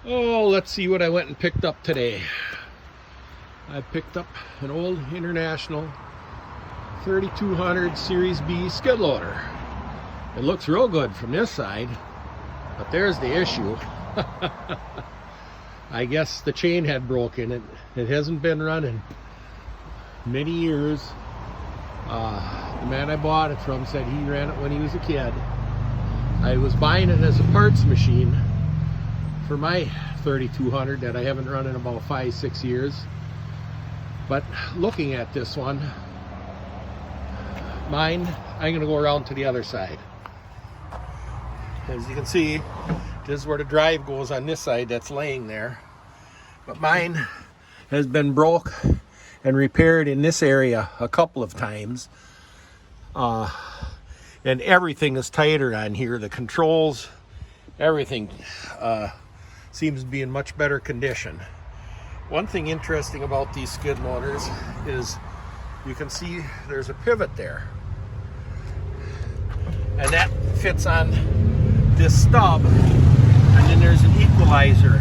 Oh, let's see what I went and picked up today. I picked up an old International 3200 Series B skid loader. It looks real good from this side, but there's the issue. I guess the chain had broken. It hasn't been running many years. The man I bought it from said he ran it when he was a kid. I was buying it as a parts machine for my 3200 that I haven't run in about 5-6 years. But looking at this one, mine, I'm going to go around to the other side. As you can see, this is where the drive goes on this side that's laying there. But mine has been broke and repaired in this area a couple of times. And everything is tighter on here. The controls, everything seems to be in much better condition. One thing interesting about these skid loaders is you can see there's a pivot there. And that fits on this stub. And then there's an equalizer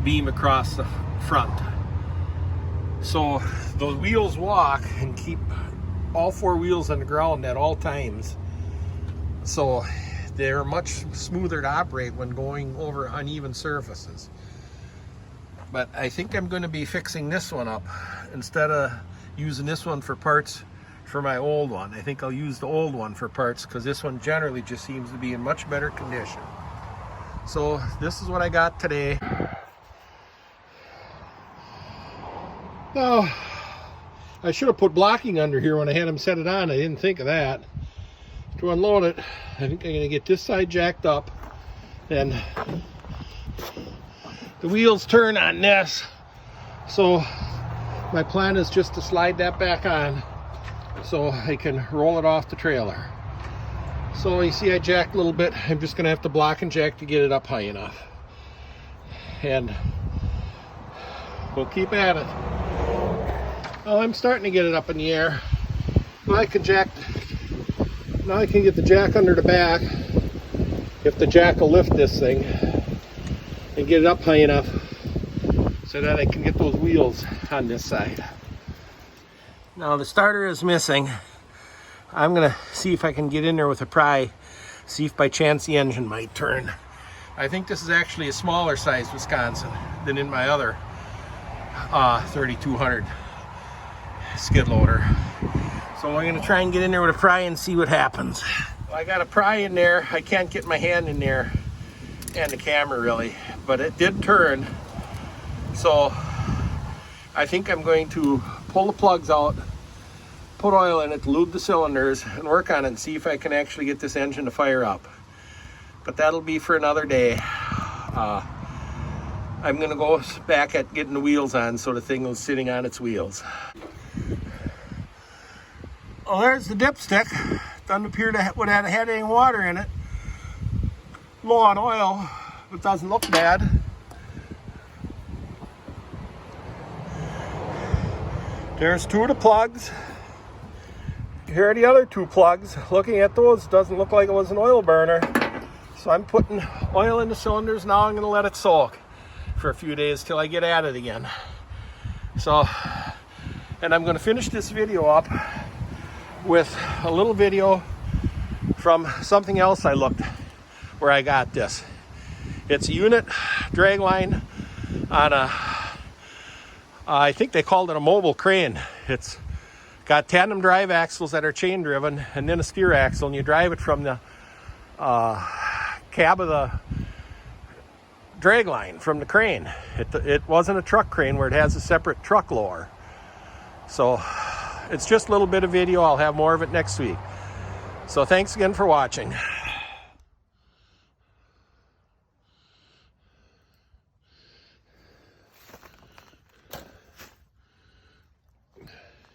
beam across the front. So those wheels walk and keep all four wheels on the ground at all times. So they're much smoother to operate when going over uneven surfaces. But I think I'm going to be fixing this one up instead of using this one for parts for my old one. I think I'll use the old one for parts because this one generally just seems to be in much better condition. So this is what I got today. Oh, I should have put blocking under here when I had him set it on. I didn't think of that. To unload it, I think I'm going to get this side jacked up, and the wheels turn on this. So my plan is just to slide that back on so I can roll it off the trailer. So you see I jacked a little bit. I'm just going to have to block and jack to get it up high enough. And we'll keep at it. Oh, I'm starting to get it up in the air. Now I can get the jack under the back, if the jack will lift this thing, and get it up high enough so that I can get those wheels on this side. Now the starter is missing. I'm gonna see if I can get in there with a pry, see if by chance the engine might turn. I think this is actually a smaller size Wisconsin than in my other 3200 skid loader. So I'm gonna try and get in there with a pry and see what happens. Well, I got a pry in there. I can't get my hand in there and the camera really, but it did turn. So I think I'm going to pull the plugs out, put oil in it, lube the cylinders, and work on it and see if I can actually get this engine to fire up. But that'll be for another day. I'm gonna go back at getting the wheels on so the thing was sitting on its wheels. Well, there's the dipstick. Doesn't appear to would have had any water in it. Low on oil, but doesn't look bad. There's two of the plugs. Here are the other two plugs. Looking at those, doesn't look like it was an oil burner. So I'm putting oil in the cylinders. Now I'm gonna let it soak for a few days till I get at it again. So, and I'm gonna finish this video up with a little video from something else I looked where I got this. It's a unit drag line on a, I think they called it a mobile crane. It's got tandem drive axles that are chain driven and then a steer axle, and you drive it from the cab of the drag line from the crane. It wasn't a truck crane where it has a separate truck lower. So it's just a little bit of video. I'll have more of it next week. So thanks again for watching.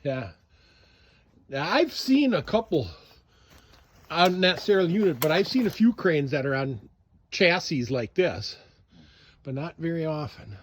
Yeah. Now I've seen a couple, not necessarily unit, but I've seen a few cranes that are on chassis like this, but not very often.